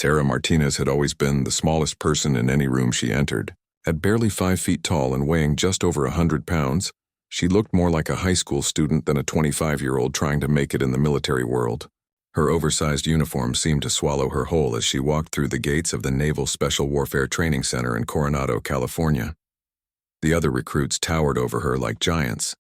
Sarah Martinez had always been the smallest person in any room she entered. At barely 5 feet tall and weighing just over 100 pounds, she looked more like a high school student than a 25-year-old trying to make it in the military world. Her oversized uniform seemed to swallow her whole as she walked through the gates of the Naval Special Warfare Training Center in Coronado, California. The other recruits towered over her like giants.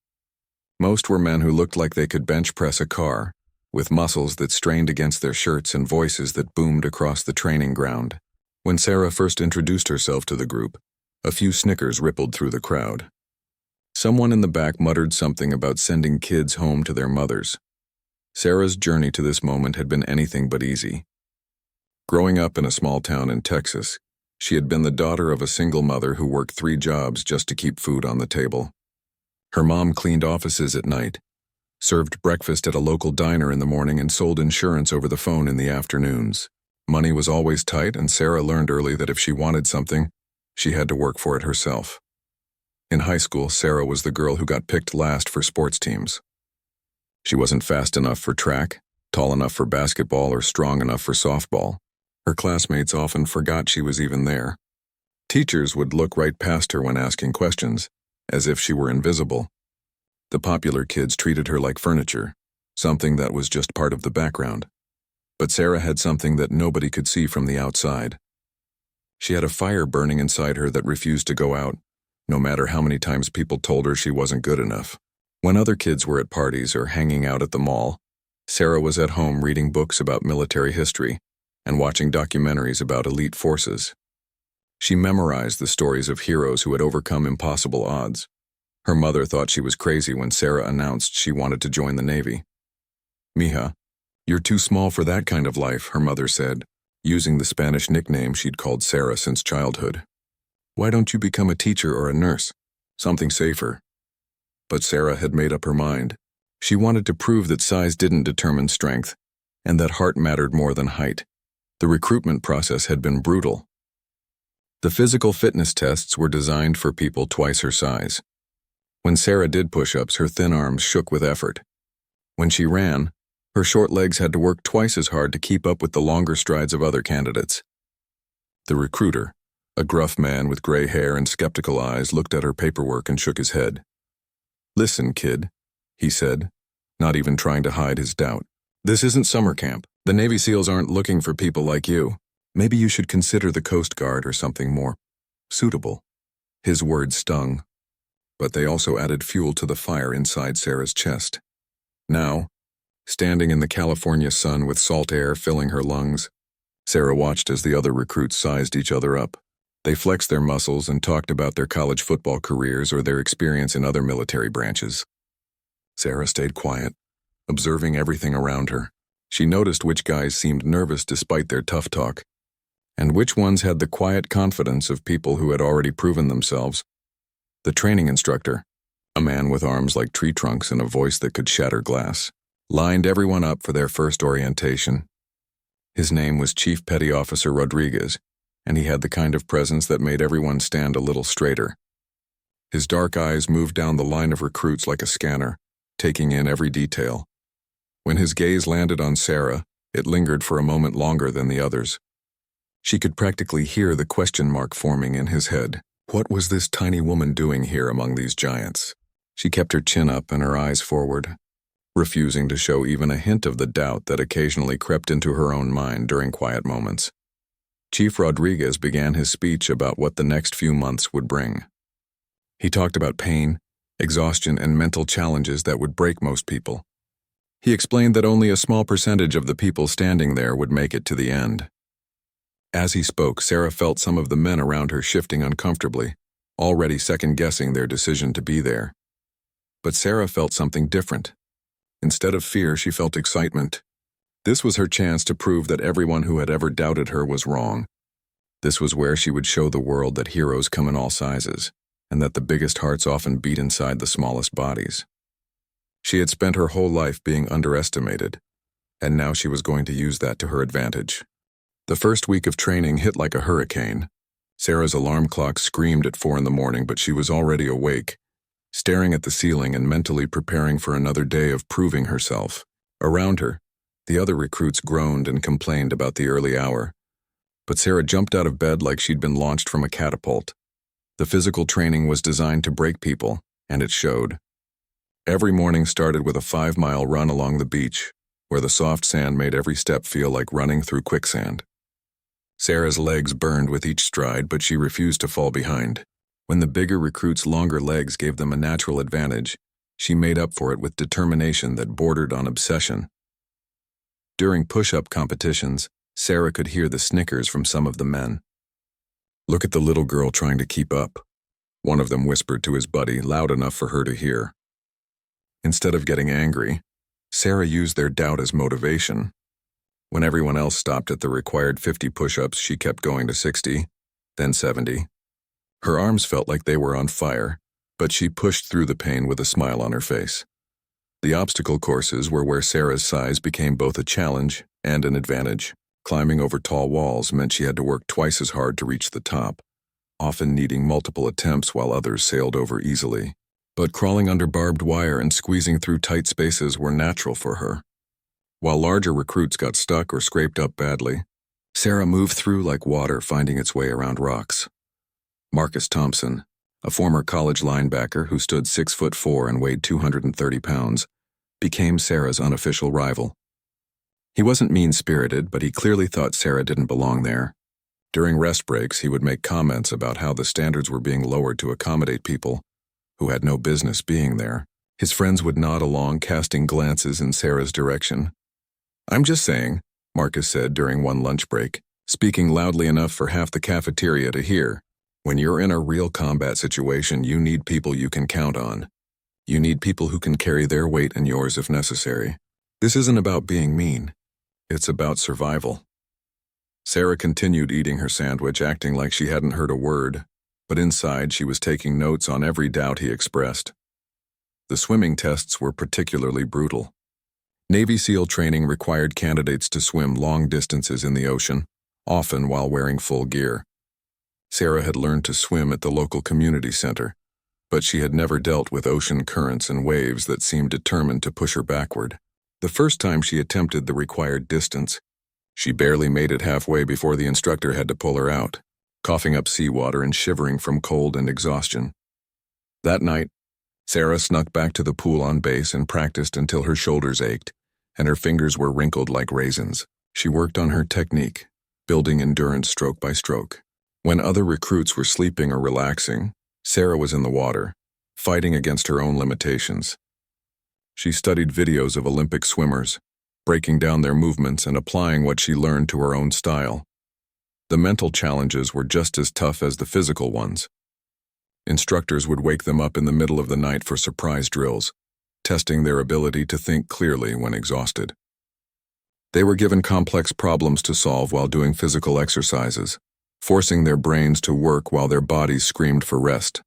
Most were men who looked like they could bench press a car, with muscles that strained against their shirts and voices that boomed across the training ground. When Sarah first introduced herself to the group, a few snickers rippled through the crowd. Someone in the back muttered something about sending kids home to their mothers. Sarah's journey to this moment had been anything but easy. Growing up in a small town in Texas, she had been the daughter of a single mother who worked 3 jobs just to keep food on the table. Her mom cleaned offices at night, served breakfast at a local diner in the morning, and sold insurance over the phone in the afternoons. Money was always tight, and Sarah learned early that if she wanted something, she had to work for it herself. In high school, Sarah was the girl who got picked last for sports teams. She wasn't fast enough for track, tall enough for basketball, or strong enough for softball. Her classmates often forgot she was even there. Teachers would look right past her when asking questions, as if she were invisible. The popular kids treated her like furniture, something that was just part of the background. But Sarah had something that nobody could see from the outside. She had a fire burning inside her that refused to go out, no matter how many times people told her she wasn't good enough. When other kids were at parties or hanging out at the mall, Sarah was at home reading books about military history and watching documentaries about elite forces. She memorized the stories of heroes who had overcome impossible odds. Her mother thought she was crazy when Sarah announced she wanted to join the Navy. "Mija, you're too small for that kind of life," her mother said, using the Spanish nickname she'd called Sarah since childhood. "Why don't you become a teacher or a nurse? Something safer." But Sarah had made up her mind. She wanted to prove that size didn't determine strength, and that heart mattered more than height. The recruitment process had been brutal. The physical fitness tests were designed for people twice her size. When Sarah did push-ups, her thin arms shook with effort. When she ran, her short legs had to work twice as hard to keep up with the longer strides of other candidates. The recruiter, a gruff man with gray hair and skeptical eyes, looked at her paperwork and shook his head. "Listen, kid," he said, not even trying to hide his doubt. "This isn't summer camp. The Navy SEALs aren't looking for people like you. Maybe you should consider the Coast Guard or something more suitable." His words stung, but they also added fuel to the fire inside Sarah's chest. Now, standing in the California sun with salt air filling her lungs, Sarah watched as the other recruits sized each other up. They flexed their muscles and talked about their college football careers or their experience in other military branches. Sarah stayed quiet, observing everything around her. She noticed which guys seemed nervous despite their tough talk, and which ones had the quiet confidence of people who had already proven themselves. The training instructor, a man with arms like tree trunks and a voice that could shatter glass, lined everyone up for their first orientation. His name was Chief Petty Officer Rodriguez, and he had the kind of presence that made everyone stand a little straighter. His dark eyes moved down the line of recruits like a scanner, taking in every detail. When his gaze landed on Sarah, it lingered for a moment longer than the others. She could practically hear the question mark forming in his head. What was this tiny woman doing here among these giants? She kept her chin up and her eyes forward, refusing to show even a hint of the doubt that occasionally crept into her own mind during quiet moments. Chief Rodriguez began his speech about what the next few months would bring. He talked about pain, exhaustion, and mental challenges that would break most people. He explained that only a small percentage of the people standing there would make it to the end. As he spoke, Sarah felt some of the men around her shifting uncomfortably, already second-guessing their decision to be there. But Sarah felt something different. Instead of fear, she felt excitement. This was her chance to prove that everyone who had ever doubted her was wrong. This was where she would show the world that heroes come in all sizes, and that the biggest hearts often beat inside the smallest bodies. She had spent her whole life being underestimated, and now she was going to use that to her advantage. The first week of training hit like a hurricane. Sarah's alarm clock screamed at 4 a.m, but she was already awake, staring at the ceiling and mentally preparing for another day of proving herself. Around her, the other recruits groaned and complained about the early hour, But Sarah jumped out of bed like she'd been launched from a catapult. The physical training was designed to break people, and it showed. Every morning started with a 5-mile run along the beach, where the soft sand made every step feel like running through quicksand. Sarah's legs burned with each stride, but she refused to fall behind. When the bigger recruits' longer legs gave them a natural advantage, she made up for it with determination that bordered on obsession. During push-up competitions, Sarah could hear the snickers from some of the men. "Look at the little girl trying to keep up," one of them whispered to his buddy, loud enough for her to hear. Instead of getting angry, Sarah used their doubt as motivation. When everyone else stopped at the required 50 push-ups, she kept going to 60, then 70. Her arms felt like they were on fire, but she pushed through the pain with a smile on her face. The obstacle courses were where Sarah's size became both a challenge and an advantage. Climbing over tall walls meant she had to work twice as hard to reach the top, often needing multiple attempts while others sailed over easily. But crawling under barbed wire and squeezing through tight spaces were natural for her. While larger recruits got stuck or scraped up badly, Sarah moved through like water, finding its way around rocks. Marcus Thompson, a former college linebacker who stood 6'4" and weighed 230 pounds, became Sarah's unofficial rival. He wasn't mean-spirited, but he clearly thought Sarah didn't belong there. During rest breaks, he would make comments about how the standards were being lowered to accommodate people who had no business being there. His friends would nod along, casting glances in Sarah's direction. "I'm just saying," Marcus said during one lunch break, speaking loudly enough for half the cafeteria to hear. "When you're in a real combat situation, you need people you can count on. You need people who can carry their weight and yours if necessary. This isn't about being mean. It's about survival." Sarah continued eating her sandwich, acting like she hadn't heard a word, but inside she was taking notes on every doubt he expressed. The swimming tests were particularly brutal. Navy SEAL training required candidates to swim long distances in the ocean, often while wearing full gear. Sarah had learned to swim at the local community center, but she had never dealt with ocean currents and waves that seemed determined to push her backward. The first time she attempted the required distance, she barely made it halfway before the instructor had to pull her out, coughing up seawater and shivering from cold and exhaustion. That night, Sarah snuck back to the pool on base and practiced until her shoulders ached and her fingers were wrinkled like raisins. She worked on her technique, building endurance stroke by stroke. When other recruits were sleeping or relaxing, Sarah was in the water, fighting against her own limitations. She studied videos of Olympic swimmers, breaking down their movements and applying what she learned to her own style. The mental challenges were just as tough as the physical ones. Instructors would wake them up in the middle of the night for surprise drills, testing their ability to think clearly when exhausted. They were given complex problems to solve while doing physical exercises, forcing their brains to work while their bodies screamed for rest.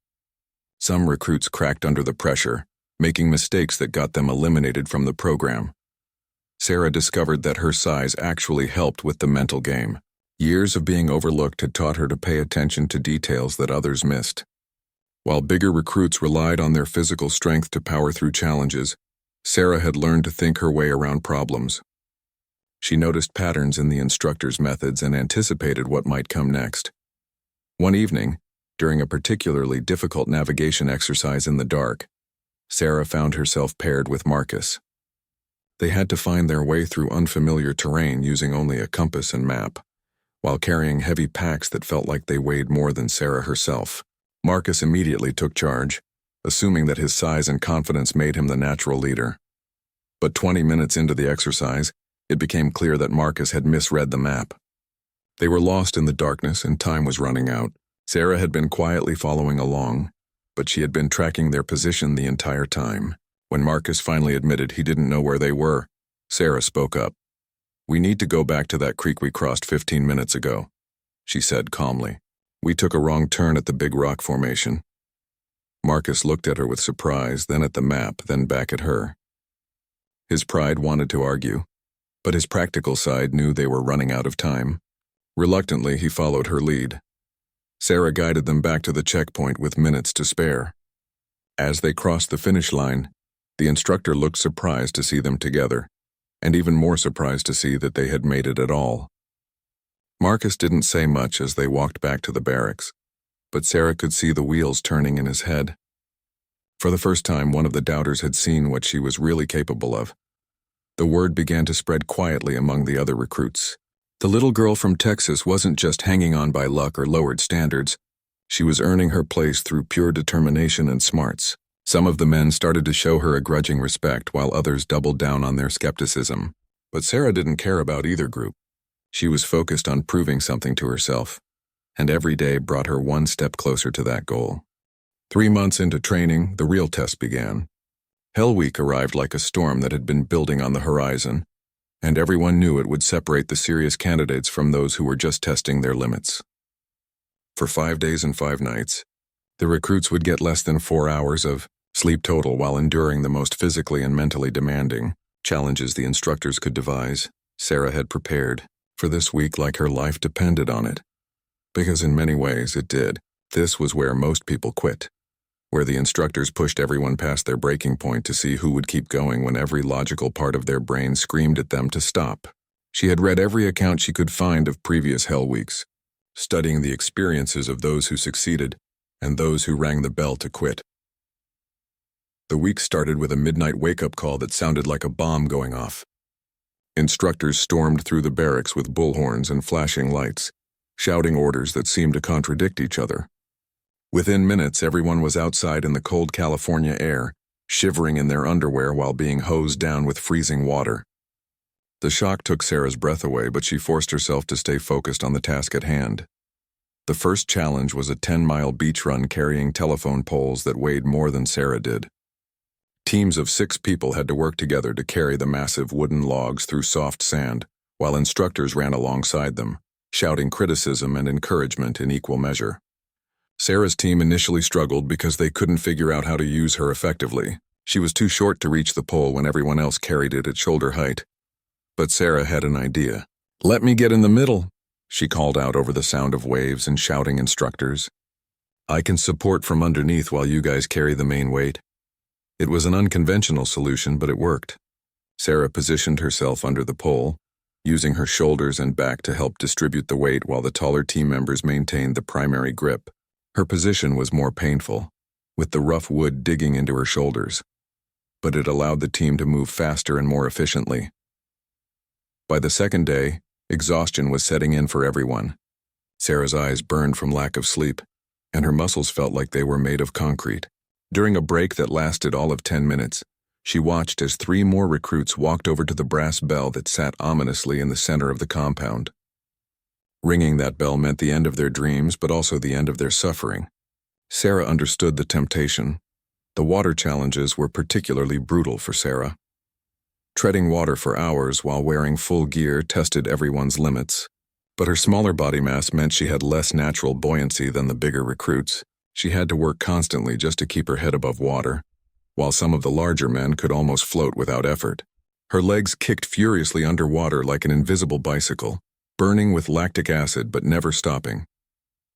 Some recruits cracked under the pressure, making mistakes that got them eliminated from the program. Sarah discovered that her size actually helped with the mental game. Years of being overlooked had taught her to pay attention to details that others missed. While bigger recruits relied on their physical strength to power through challenges, Sarah had learned to think her way around problems. She noticed patterns in the instructor's methods and anticipated what might come next. One evening, during a particularly difficult navigation exercise in the dark, Sarah found herself paired with Marcus. They had to find their way through unfamiliar terrain using only a compass and map, while carrying heavy packs that felt like they weighed more than Sarah herself. Marcus immediately took charge, assuming that his size and confidence made him the natural leader. But 20 minutes into the exercise, it became clear that Marcus had misread the map. They were lost in the darkness and time was running out. Sarah had been quietly following along, but she had been tracking their position the entire time. When Marcus finally admitted he didn't know where they were, Sarah spoke up. "We need to go back to that creek we crossed 15 minutes ago," she said calmly. "We took a wrong turn at the big rock formation." Marcus looked at her with surprise, then at the map, then back at her. His pride wanted to argue, but his practical side knew they were running out of time. Reluctantly, he followed her lead. Sarah guided them back to the checkpoint with minutes to spare. As they crossed the finish line, the instructor looked surprised to see them together, and even more surprised to see that they had made it at all. Marcus didn't say much as they walked back to the barracks, but Sarah could see the wheels turning in his head. For the first time, one of the doubters had seen what she was really capable of. The word began to spread quietly among the other recruits. The little girl from Texas wasn't just hanging on by luck or lowered standards. She was earning her place through pure determination and smarts. Some of the men started to show her a grudging respect while others doubled down on their skepticism. But Sarah didn't care about either group. She was focused on proving something to herself, and every day brought her one step closer to that goal. 3 months into training, the real test began. Hell Week arrived like a storm that had been building on the horizon, and everyone knew it would separate the serious candidates from those who were just testing their limits. For 5 days and 5 nights, the recruits would get less than 4 hours of sleep total while enduring the most physically and mentally demanding challenges the instructors could devise. Sarah had prepared for this week like her life depended on it, because in many ways it did. This was where most people quit, where the instructors pushed everyone past their breaking point to see who would keep going when every logical part of their brain screamed at them to stop. She had read every account she could find of previous Hell Weeks, studying the experiences of those who succeeded and those who rang the bell to quit. The week started with a midnight wake-up call that sounded like a bomb going off. Instructors stormed through the barracks with bullhorns and flashing lights, shouting orders that seemed to contradict each other. Within minutes, everyone was outside in the cold California air, shivering in their underwear while being hosed down with freezing water. The shock took Sarah's breath away, but she forced herself to stay focused on the task at hand. The first challenge was a 10-mile beach run carrying telephone poles that weighed more than Sarah did. Teams of 6 people had to work together to carry the massive wooden logs through soft sand, while instructors ran alongside them, shouting criticism and encouragement in equal measure. Sarah's team initially struggled because they couldn't figure out how to use her effectively. She was too short to reach the pole when everyone else carried it at shoulder height. But Sarah had an idea. "Let me get in the middle," she called out over the sound of waves and shouting instructors. "I can support from underneath while you guys carry the main weight." It was an unconventional solution, but it worked. Sarah positioned herself under the pole, using her shoulders and back to help distribute the weight while the taller team members maintained the primary grip. Her position was more painful, with the rough wood digging into her shoulders, but it allowed the team to move faster and more efficiently. By the second day, exhaustion was setting in for everyone. Sarah's eyes burned from lack of sleep, and her muscles felt like they were made of concrete. During a break that lasted all of 10 minutes, she watched as 3 more recruits walked over to the brass bell that sat ominously in the center of the compound. Ringing that bell meant the end of their dreams, but also the end of their suffering. Sarah understood the temptation. The water challenges were particularly brutal for Sarah. Treading water for hours while wearing full gear tested everyone's limits, but her smaller body mass meant she had less natural buoyancy than the bigger recruits. She had to work constantly just to keep her head above water, while some of the larger men could almost float without effort. Her legs kicked furiously underwater like an invisible bicycle, burning with lactic acid but never stopping.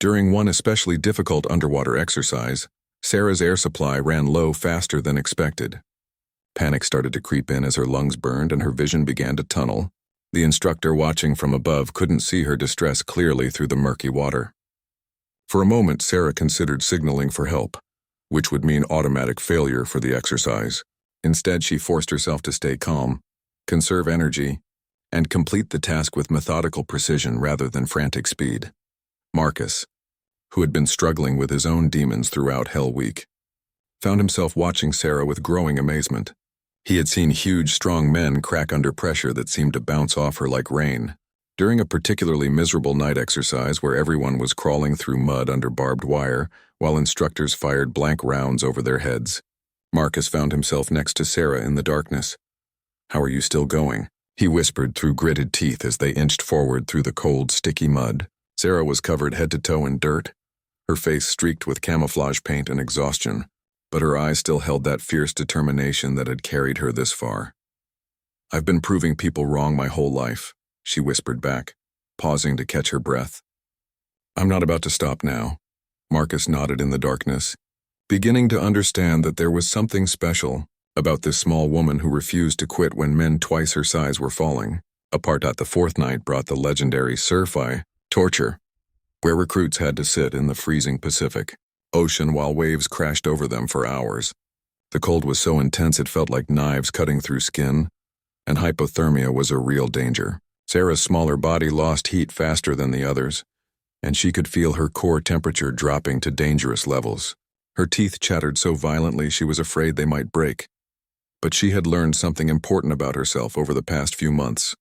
During one especially difficult underwater exercise, Sarah's air supply ran low faster than expected. Panic started to creep in as her lungs burned and her vision began to tunnel. The instructor watching from above couldn't see her distress clearly through the murky water. For a moment, Sarah considered signaling for help, which would mean automatic failure for the exercise. Instead, she forced herself to stay calm, conserve energy, and complete the task with methodical precision rather than frantic speed. Marcus, who had been struggling with his own demons throughout Hell Week, found himself watching Sarah with growing amazement. He had seen huge, strong men crack under pressure that seemed to bounce off her like rain. During a particularly miserable night exercise where everyone was crawling through mud under barbed wire while instructors fired blank rounds over their heads, Marcus found himself next to Sarah in the darkness. "How are you still going?" he whispered through gritted teeth as they inched forward through the cold, sticky mud. Sarah was covered head to toe in dirt, her face streaked with camouflage paint and exhaustion, but her eyes still held that fierce determination that had carried her this far. "I've been proving people wrong my whole life," she whispered back, pausing to catch her breath. "I'm not about to stop now." Marcus nodded in the darkness, beginning to understand that there was something special about this small woman who refused to quit when men twice her size were falling. A part at the 4th night brought the legendary Surfi, Torture, where recruits had to sit in the freezing Pacific Ocean while waves crashed over them for hours. The cold was so intense it felt like knives cutting through skin, and hypothermia was a real danger. Sarah's smaller body lost heat faster than the others, and she could feel her core temperature dropping to dangerous levels. Her teeth chattered so violently she was afraid they might break. But she had learned something important about herself over the past few months.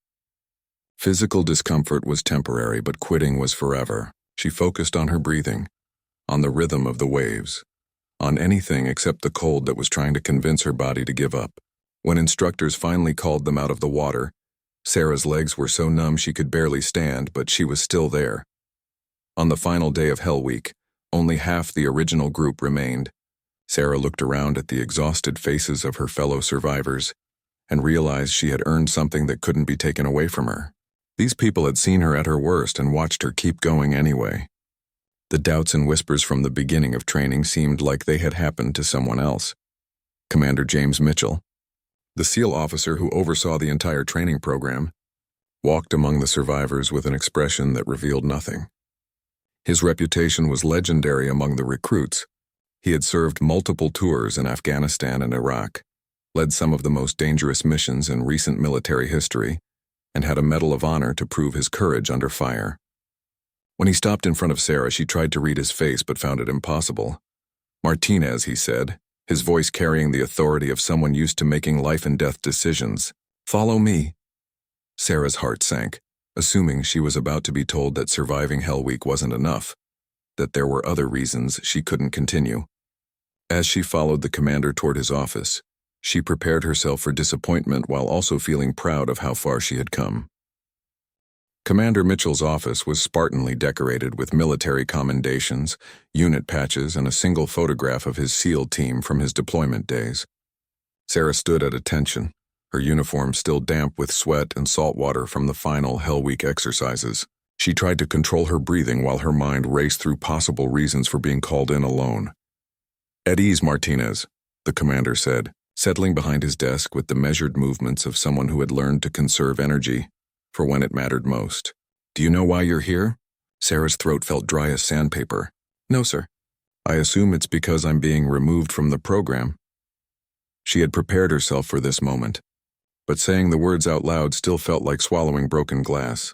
Physical discomfort was temporary, but quitting was forever. She focused on her breathing, on the rhythm of the waves, on anything except the cold that was trying to convince her body to give up. When instructors finally called them out of the water, Sarah's legs were so numb she could barely stand, but she was still there. On the final day of Hell Week, only half the original group remained. Sarah looked around at the exhausted faces of her fellow survivors and realized she had earned something that couldn't be taken away from her. These people had seen her at her worst and watched her keep going anyway. The doubts and whispers from the beginning of training seemed like they had happened to someone else. Commander James Mitchell, the SEAL officer who oversaw the entire training program, walked among the survivors with an expression that revealed nothing. His reputation was legendary among the recruits. He had served multiple tours in Afghanistan and Iraq, led some of the most dangerous missions in recent military history, and had a Medal of Honor to prove his courage under fire. When he stopped in front of Sarah, she tried to read his face but found it impossible. "Martinez," he said, his voice carrying the authority of someone used to making life-and-death decisions. "Follow me." Sarah's heart sank, assuming she was about to be told that surviving Hell Week wasn't enough, that there were other reasons she couldn't continue. As she followed the commander toward his office, she prepared herself for disappointment while also feeling proud of how far she had come. Commander Mitchell's office was spartanly decorated with military commendations, unit patches, and a single photograph of his SEAL team from his deployment days. Sarah stood at attention, her uniform still damp with sweat and salt water from the final Hell Week exercises. She tried to control her breathing while her mind raced through possible reasons for being called in alone. "At ease, Martinez," the commander said, settling behind his desk with the measured movements of someone who had learned to conserve energy for when it mattered most. "Do you know why you're here?" Sarah's throat felt dry as sandpaper. "No, sir." "I assume it's because I'm being removed from the program." She had prepared herself for this moment, but saying the words out loud still felt like swallowing broken glass.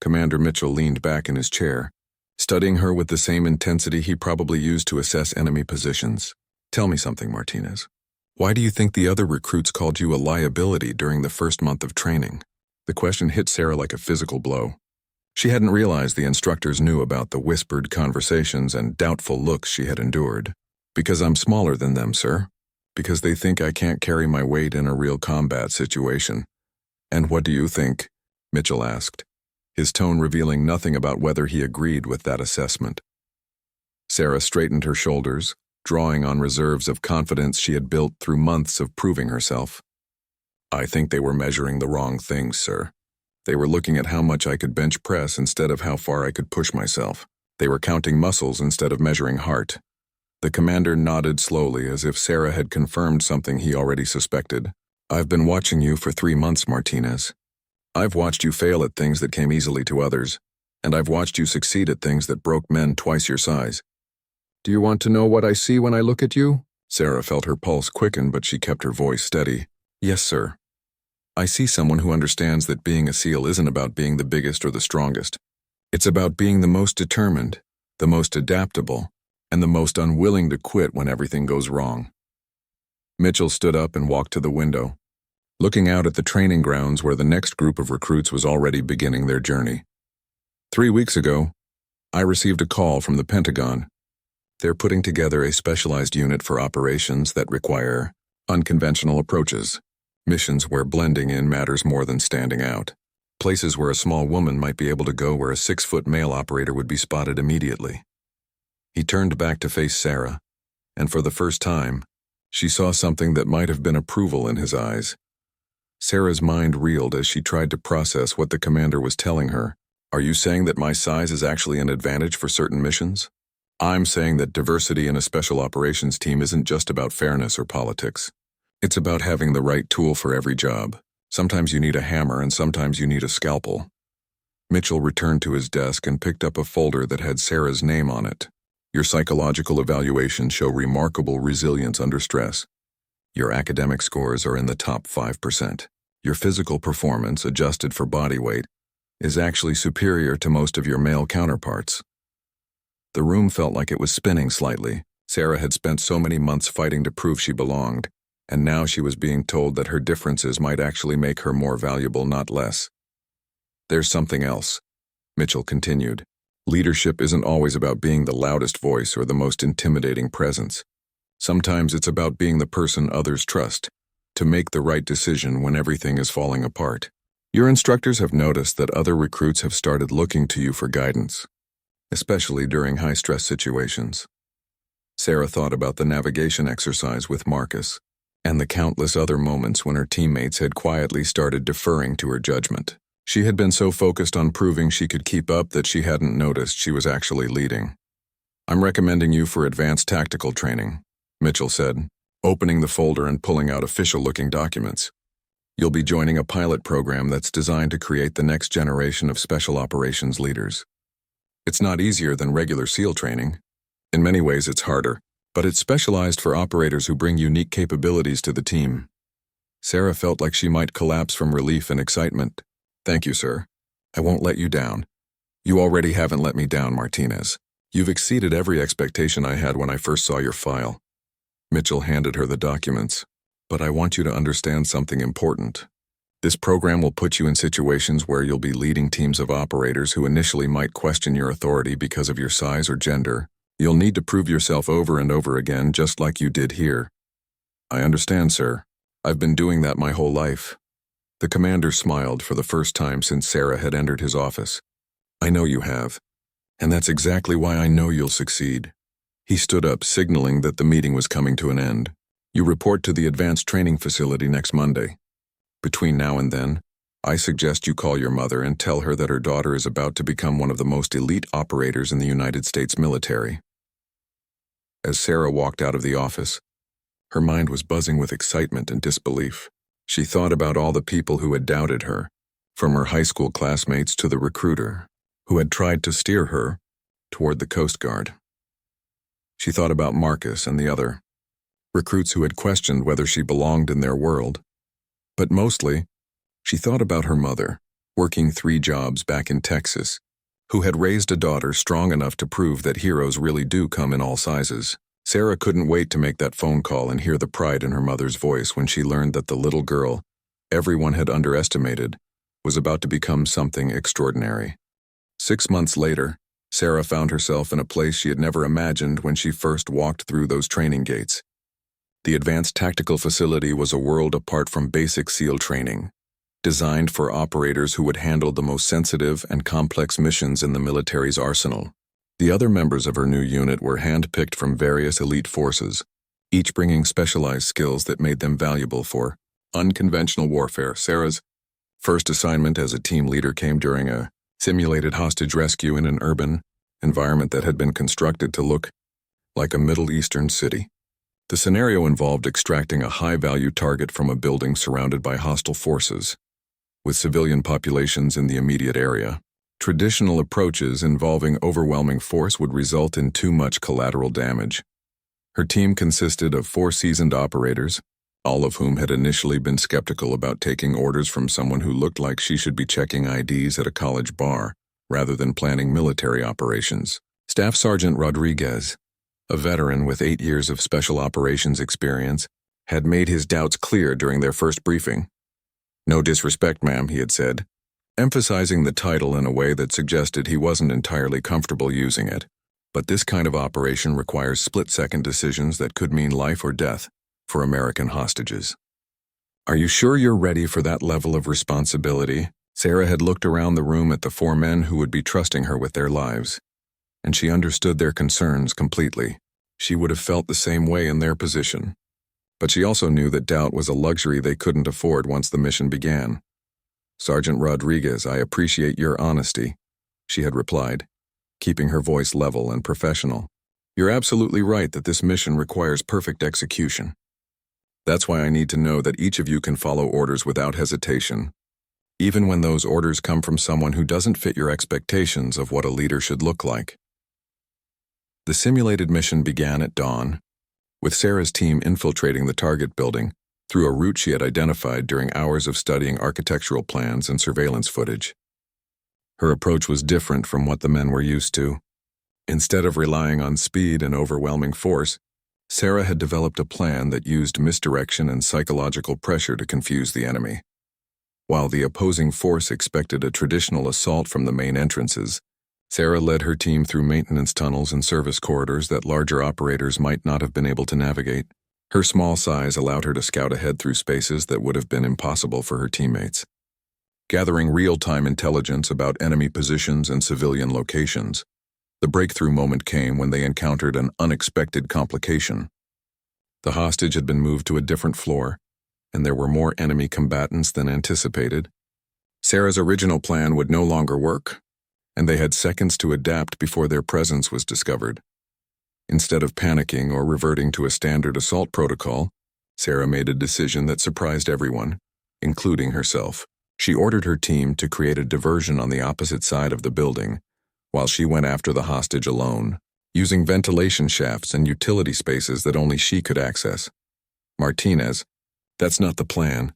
Commander Mitchell leaned back in his chair, studying her with the same intensity he probably used to assess enemy positions. "Tell me something, Martinez. Why do you think the other recruits called you a liability during the first month of training?" The question hit Sarah like a physical blow. She hadn't realized the instructors knew about the whispered conversations and doubtful looks she had endured. "Because I'm smaller than them, sir. Because they think I can't carry my weight in a real combat situation." "And what do you think?" Mitchell asked, his tone revealing nothing about whether he agreed with that assessment. Sarah straightened her shoulders, drawing on reserves of confidence she had built through months of proving herself. "I think they were measuring the wrong things, sir. They were looking at how much I could bench press instead of how far I could push myself. They were counting muscles instead of measuring heart." The commander nodded slowly as if Sarah had confirmed something he already suspected. "I've been watching you for 3 months, Martinez. I've watched you fail at things that came easily to others, and I've watched you succeed at things that broke men twice your size. Do you want to know what I see when I look at you?" Sarah felt her pulse quicken, but she kept her voice steady. "Yes, sir. I see someone who understands that being a SEAL isn't about being the biggest or the strongest. It's about being the most determined, the most adaptable, and the most unwilling to quit when everything goes wrong." Mitchell stood up and walked to the window, looking out at the training grounds where the next group of recruits was already beginning their journey. 3 weeks ago, I received a call from the Pentagon. They're putting together a specialized unit for operations that require unconventional approaches, missions where blending in matters more than standing out, places where a small woman might be able to go where a 6-foot male operator would be spotted immediately. He turned back to face Sarah, and for the first time, she saw something that might have been approval in his eyes. Sarah's mind reeled as she tried to process what the commander was telling her. "Are you saying that my size is actually an advantage for certain missions?" "I'm saying that diversity in a special operations team isn't just about fairness or politics. It's about having the right tool for every job. Sometimes you need a hammer and sometimes you need a scalpel." Mitchell returned to his desk and picked up a folder that had Sarah's name on it. Your psychological evaluations show remarkable resilience under stress. Your academic scores are in the top 5%. Your physical performance, adjusted for body weight, is actually superior to most of your male counterparts. The room felt like it was spinning slightly. Sarah had spent so many months fighting to prove she belonged, and now she was being told that her differences might actually make her more valuable, not less. There's something else, Mitchell continued. Leadership isn't always about being the loudest voice or the most intimidating presence. Sometimes it's about being the person others trust, to make the right decision when everything is falling apart. Your instructors have noticed that other recruits have started looking to you for guidance, especially during high-stress situations. Sarah thought about the navigation exercise with Marcus, and the countless other moments when her teammates had quietly started deferring to her judgment. She had been so focused on proving she could keep up that she hadn't noticed she was actually leading. I'm recommending you for advanced tactical training, Mitchell said, opening the folder and pulling out official-looking documents. You'll be joining a pilot program that's designed to create the next generation of special operations leaders. It's not easier than regular SEAL training. In many ways, it's harder, but it's specialized for operators who bring unique capabilities to the team. Sarah felt like she might collapse from relief and excitement. Thank you, sir. I won't let you down. You already haven't let me down, Martinez. You've exceeded every expectation I had when I first saw your file. Mitchell handed her the documents. But I want you to understand something important. This program will put you in situations where you'll be leading teams of operators who initially might question your authority because of your size or gender. You'll need to prove yourself over and over again, just like you did here. I understand, sir. I've been doing that my whole life. The commander smiled for the first time since Sarah had entered his office. I know you have, and that's exactly why I know you'll succeed. He stood up, signaling that the meeting was coming to an end. You report to the advanced training facility next Monday. Between now and then, I suggest you call your mother and tell her that her daughter is about to become one of the most elite operators in the United States military. As Sarah walked out of the office, her mind was buzzing with excitement and disbelief. She thought about all the people who had doubted her, from her high school classmates to the recruiter, who had tried to steer her toward the Coast Guard. She thought about Marcus and the other recruits who had questioned whether she belonged in their world. But mostly, she thought about her mother, working 3 jobs back in Texas, who had raised a daughter strong enough to prove that heroes really do come in all sizes. Sarah couldn't wait to make that phone call and hear the pride in her mother's voice when she learned that the little girl everyone had underestimated was about to become something extraordinary. 6 months later, Sarah found herself in a place she had never imagined when she first walked through those training gates. The advanced tactical facility was a world apart from basic SEAL training, designed for operators who would handle the most sensitive and complex missions in the military's arsenal. The other members of her new unit were hand-picked from various elite forces, each bringing specialized skills that made them valuable for unconventional warfare. Sarah's first assignment as a team leader came during a simulated hostage rescue in an urban environment that had been constructed to look like a Middle Eastern city. The scenario involved extracting a high-value target from a building surrounded by hostile forces, with civilian populations in the immediate area. Traditional approaches involving overwhelming force would result in too much collateral damage. Her team consisted of 4 seasoned operators, all of whom had initially been skeptical about taking orders from someone who looked like she should be checking IDs at a college bar, rather than planning military operations. Staff Sergeant Rodriguez, a veteran with 8 years of special operations experience, had made his doubts clear during their first briefing. No disrespect, ma'am, he had said, emphasizing the title in a way that suggested he wasn't entirely comfortable using it. But this kind of operation requires split-second decisions that could mean life or death for American hostages. Are you sure you're ready for that level of responsibility? Sarah had looked around the room at the 4 men who would be trusting her with their lives, and she understood their concerns completely. She would have felt the same way in their position. But she also knew that doubt was a luxury they couldn't afford once the mission began. Sergeant Rodriguez, I appreciate your honesty, she had replied, keeping her voice level and professional. You're absolutely right that this mission requires perfect execution. That's why I need to know that each of you can follow orders without hesitation. even when those orders come from someone who doesn't fit your expectations of what a leader should look like. The simulated mission began at dawn, with Sarah's team infiltrating the target building through a route she had identified during hours of studying architectural plans and surveillance footage. Her approach was different from what the men were used to. Instead of relying on speed and overwhelming force, Sarah had developed a plan that used misdirection and psychological pressure to confuse the enemy. While the opposing force expected a traditional assault from the main entrances, Sarah led her team through maintenance tunnels and service corridors that larger operators might not have been able to navigate. Her small size allowed her to scout ahead through spaces that would have been impossible for her teammates. Gathering real-time intelligence about enemy positions and civilian locations, the breakthrough moment came when they encountered an unexpected complication. The hostage had been moved to a different floor, and there were more enemy combatants than anticipated. Sarah's original plan would no longer work, and they had seconds to adapt before their presence was discovered. Instead of panicking or reverting to a standard assault protocol, Sarah made a decision that surprised everyone, including herself. She ordered her team to create a diversion on the opposite side of the building, while she went after the hostage alone, using ventilation shafts and utility spaces that only she could access. Martinez, "That's not the plan,"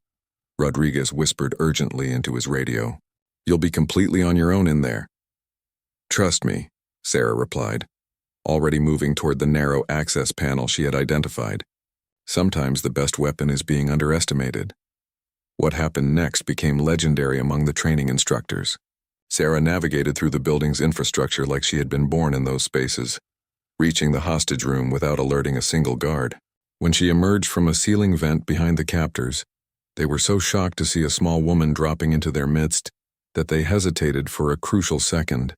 Rodriguez whispered urgently into his radio. "You'll be completely on your own in there." "Trust me," Sarah replied, already moving toward the narrow access panel she had identified. Sometimes the best weapon is being underestimated. What happened next became legendary among the training instructors. Sarah navigated through the building's infrastructure like she had been born in those spaces, reaching the hostage room without alerting a single guard. When she emerged from a ceiling vent behind the captors, they were so shocked to see a small woman dropping into their midst that they hesitated for a crucial second.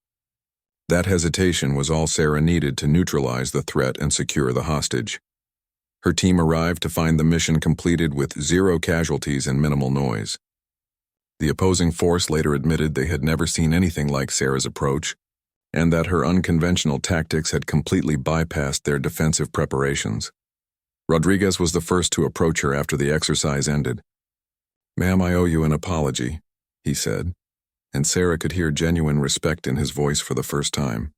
That hesitation was all Sarah needed to neutralize the threat and secure the hostage. Her team arrived to find the mission completed with 0 casualties and minimal noise. The opposing force later admitted they had never seen anything like Sarah's approach, and that her unconventional tactics had completely bypassed their defensive preparations. Rodriguez was the first to approach her after the exercise ended. "Ma'am, I owe you an apology," he said, and Sarah could hear genuine respect in his voice for the first time.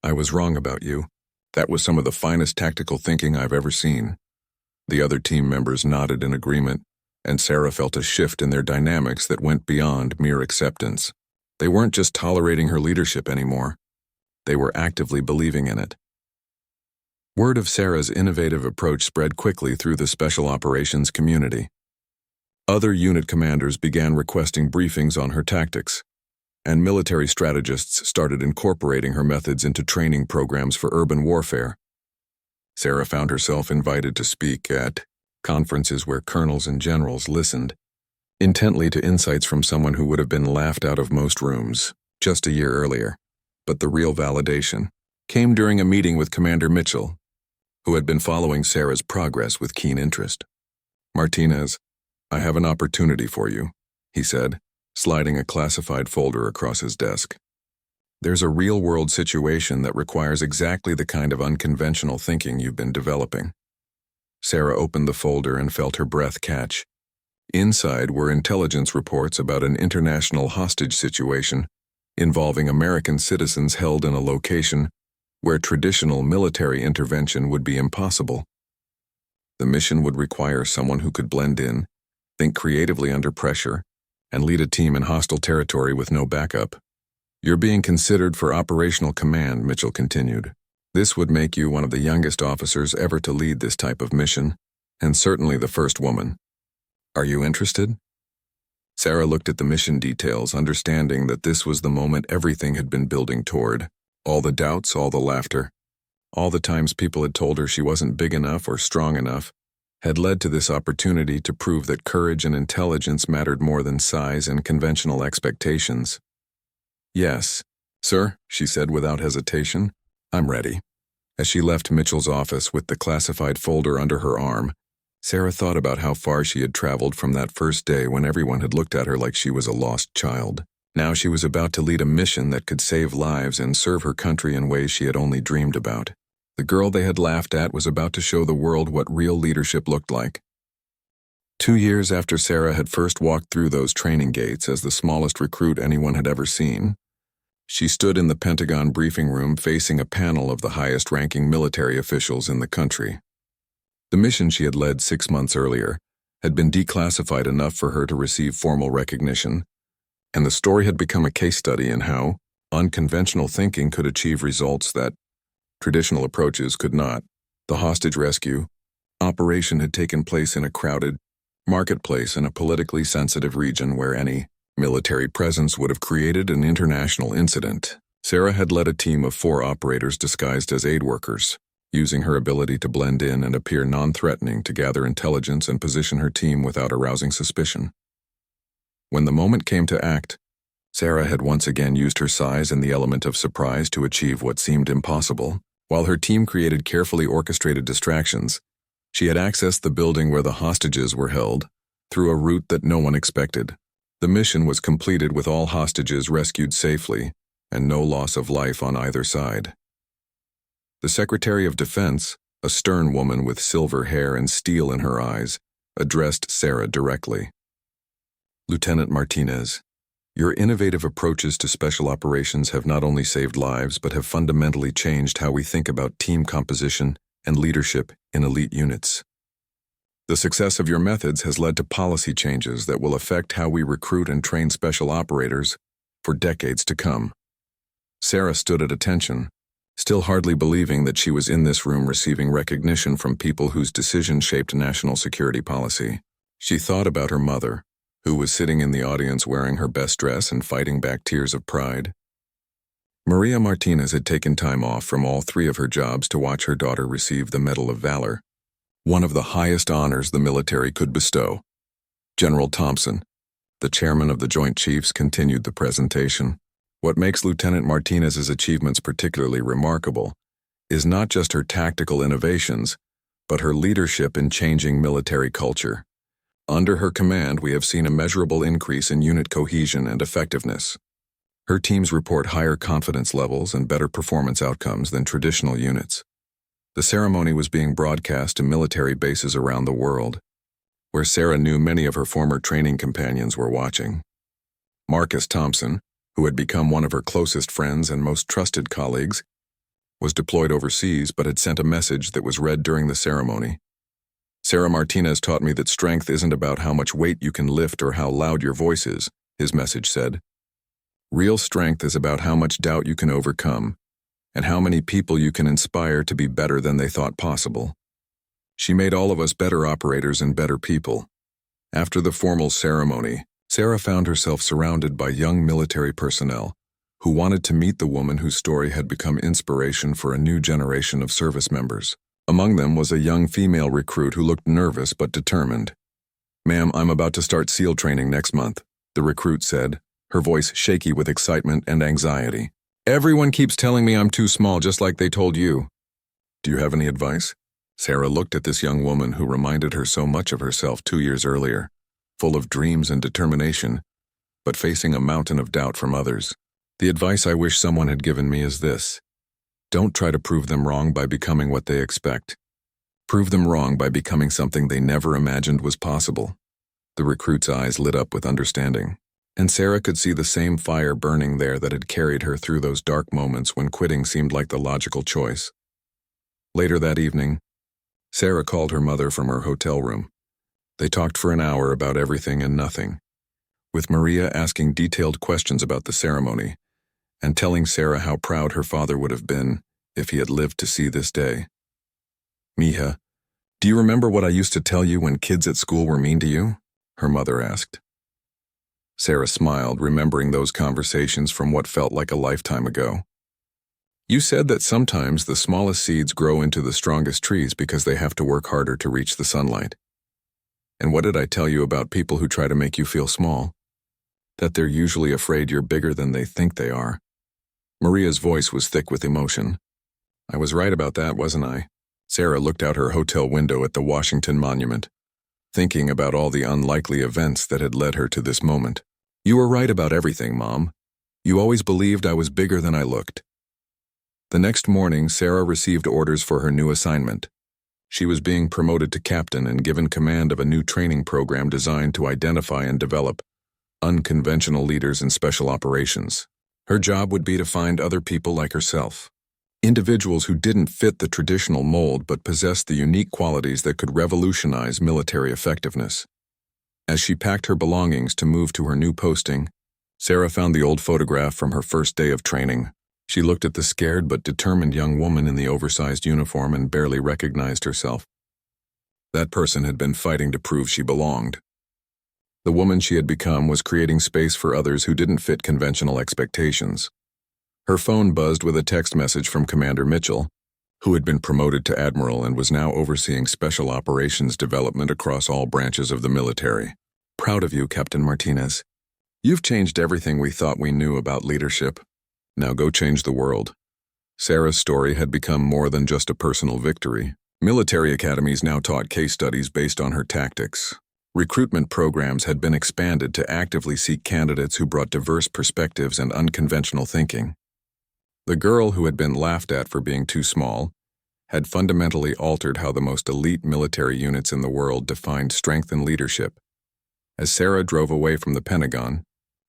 "I was wrong about you. That was some of the finest tactical thinking I've ever seen." The other team members nodded in agreement, and Sarah felt a shift in their dynamics that went beyond mere acceptance. They weren't just tolerating her leadership anymore. They were actively believing in it. Word of Sarah's innovative approach spread quickly through the special operations community. Other unit commanders began requesting briefings on her tactics, and military strategists started incorporating her methods into training programs for urban warfare. Sarah found herself invited to speak at conferences where colonels and generals listened intently to insights from someone who would have been laughed out of most rooms just a year earlier. But the real validation came during a meeting with Commander Mitchell, who had been following Sarah's progress with keen interest. "Martinez, I have an opportunity for you," he said, sliding a classified folder across his desk. "There's a real-world situation that requires exactly the kind of unconventional thinking you've been developing." Sarah opened the folder and felt her breath catch. Inside were intelligence reports about an international hostage situation involving American citizens held in a location where traditional military intervention would be impossible. The mission would require someone who could blend in, think creatively under pressure, and lead a team in hostile territory with no backup. "You're being considered for operational command," Mitchell continued. "This would make you one of the youngest officers ever to lead this type of mission, and certainly the first woman. Are you interested?" Sarah looked at the mission details, understanding that this was the moment everything had been building toward. All the doubts, all the laughter, all the times people had told her she wasn't big enough or strong enough, had led to this opportunity to prove that courage and intelligence mattered more than size and conventional expectations. "Yes, sir," she said without hesitation. "I'm ready." As she left Mitchell's office with the classified folder under her arm, Sarah thought about how far she had traveled from that first day when everyone had looked at her like she was a lost child. Now she was about to lead a mission that could save lives and serve her country in ways she had only dreamed about. The girl they had laughed at was about to show the world what real leadership looked like. 2 years after Sarah had first walked through those training gates as the smallest recruit anyone had ever seen, she stood in the Pentagon briefing room facing a panel of the highest-ranking military officials in the country. The mission she had led 6 months earlier had been declassified enough for her to receive formal recognition, and the story had become a case study in how unconventional thinking could achieve results that traditional approaches could not. The hostage rescue operation had taken place in a crowded marketplace in a politically sensitive region where any military presence would have created an international incident. Sarah had led a team of 4 operators disguised as aid workers, using her ability to blend in and appear non-threatening to gather intelligence and position her team without arousing suspicion. When the moment came to act, Sarah had once again used her size and the element of surprise to achieve what seemed impossible. While her team created carefully orchestrated distractions, she had accessed the building where the hostages were held through a route that no one expected. The mission was completed with all hostages rescued safely and no loss of life on either side. The Secretary of Defense, a stern woman with silver hair and steel in her eyes, addressed Sarah directly. "Lieutenant Martinez, your innovative approaches to special operations have not only saved lives but have fundamentally changed how we think about team composition and leadership in elite units. The success of your methods has led to policy changes that will affect how we recruit and train special operators for decades to come." Sarah stood at attention, still hardly believing that she was in this room receiving recognition from people whose decisions shaped national security policy. She thought about her mother, who was sitting in the audience wearing her best dress and fighting back tears of pride. Maria Martinez had taken time off from all 3 of her jobs to watch her daughter receive the Medal of Valor, one of the highest honors the military could bestow. General Thompson, the chairman of the Joint Chiefs, continued the presentation. "What makes Lieutenant Martinez's achievements particularly remarkable is not just her tactical innovations, but her leadership in changing military culture. Under her command, we have seen a measurable increase in unit cohesion and effectiveness. Her teams report higher confidence levels and better performance outcomes than traditional units." The ceremony was being broadcast to military bases around the world, where Sarah knew many of her former training companions were watching. Marcus Thompson, who had become one of her closest friends and most trusted colleagues, was deployed overseas but had sent a message that was read during the ceremony. "Sarah Martinez taught me that strength isn't about how much weight you can lift or how loud your voice is," his message said. "Real strength is about how much doubt you can overcome and how many people you can inspire to be better than they thought possible." She made all of us better operators and better people. After the formal ceremony, Sarah found herself surrounded by young military personnel who wanted to meet the woman whose story had become inspiration for a new generation of service members. Among them was a young female recruit who looked nervous but determined. "Ma'am, I'm about to start SEAL training next month," the recruit said, her voice shaky with excitement and anxiety. "Everyone keeps telling me I'm too small, just like they told you. Do you have any advice?" Sarah looked at this young woman who reminded her so much of herself 2 years earlier, full of dreams and determination, but facing a mountain of doubt from others. "The advice I wish someone had given me is this: don't try to prove them wrong by becoming what they expect. Prove them wrong by becoming something they never imagined was possible." The recruit's eyes lit up with understanding, and Sarah could see the same fire burning there that had carried her through those dark moments when quitting seemed like the logical choice. Later that evening, Sarah called her mother from her hotel room. They talked for an hour about everything and nothing, with Maria asking detailed questions about the ceremony and telling Sarah how proud her father would have been if he had lived to see this day. "Mija, do you remember what I used to tell you when kids at school were mean to you?" her mother asked. Sarah smiled, remembering those conversations from what felt like a lifetime ago. "You said that sometimes the smallest seeds grow into the strongest trees because they have to work harder to reach the sunlight. And what did I tell you about people who try to make you feel small? That they're usually afraid you're bigger than they think they are." Maria's voice was thick with emotion. "I was right about that, wasn't I?" Sarah looked out her hotel window at the Washington Monument, thinking about all the unlikely events that had led her to this moment. "You were right about everything, Mom. You always believed I was bigger than I looked." The next morning, Sarah received orders for her new assignment. She was being promoted to captain and given command of a new training program designed to identify and develop unconventional leaders in special operations. Her job would be to find other people like herself, individuals who didn't fit the traditional mold but possessed the unique qualities that could revolutionize military effectiveness. As she packed her belongings to move to her new posting, Sarah found the old photograph from her first day of training. She looked at the scared but determined young woman in the oversized uniform and barely recognized herself. That person had been fighting to prove she belonged. The woman she had become was creating space for others who didn't fit conventional expectations. Her phone buzzed with a text message from Commander Mitchell, who had been promoted to admiral and was now overseeing special operations development across all branches of the military. "Proud of you, Captain Martinez. You've changed everything we thought we knew about leadership. Now go change the world." Sarah's story had become more than just a personal victory. Military academies now taught case studies based on her tactics. Recruitment programs had been expanded to actively seek candidates who brought diverse perspectives and unconventional thinking. The girl who had been laughed at for being too small had fundamentally altered how the most elite military units in the world defined strength and leadership. As Sarah drove away from the Pentagon,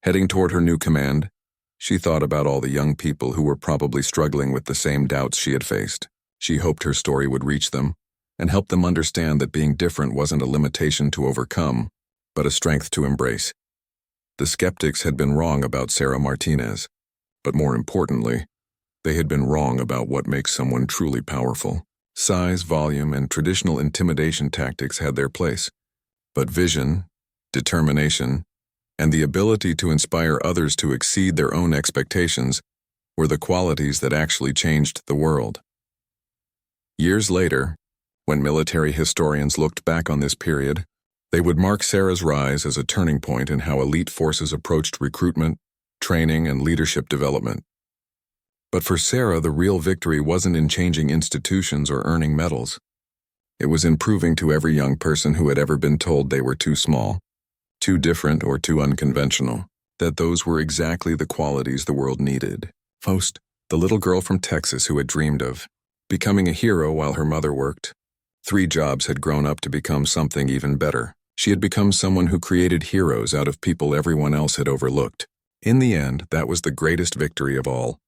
heading toward her new command, she thought about all the young people who were probably struggling with the same doubts she had faced. She hoped her story would reach them and help them understand that being different wasn't a limitation to overcome, but a strength to embrace. The skeptics had been wrong about Sarah Martinez, but more importantly, they had been wrong about what makes someone truly powerful. Size, volume, and traditional intimidation tactics had their place, but vision, determination, and the ability to inspire others to exceed their own expectations were the qualities that actually changed the world. Years later, when military historians looked back on this period, they would mark Sarah's rise as a turning point in how elite forces approached recruitment, training, and leadership development. But for Sarah, the real victory wasn't in changing institutions or earning medals. It was in proving to every young person who had ever been told they were too small, too different, or too unconventional, that those were exactly the qualities the world needed. Faust, the little girl from Texas who had dreamed of becoming a hero while her mother worked 3 jobs, had grown up to become something even better. She had become someone who created heroes out of people everyone else had overlooked. In the end, that was the greatest victory of all.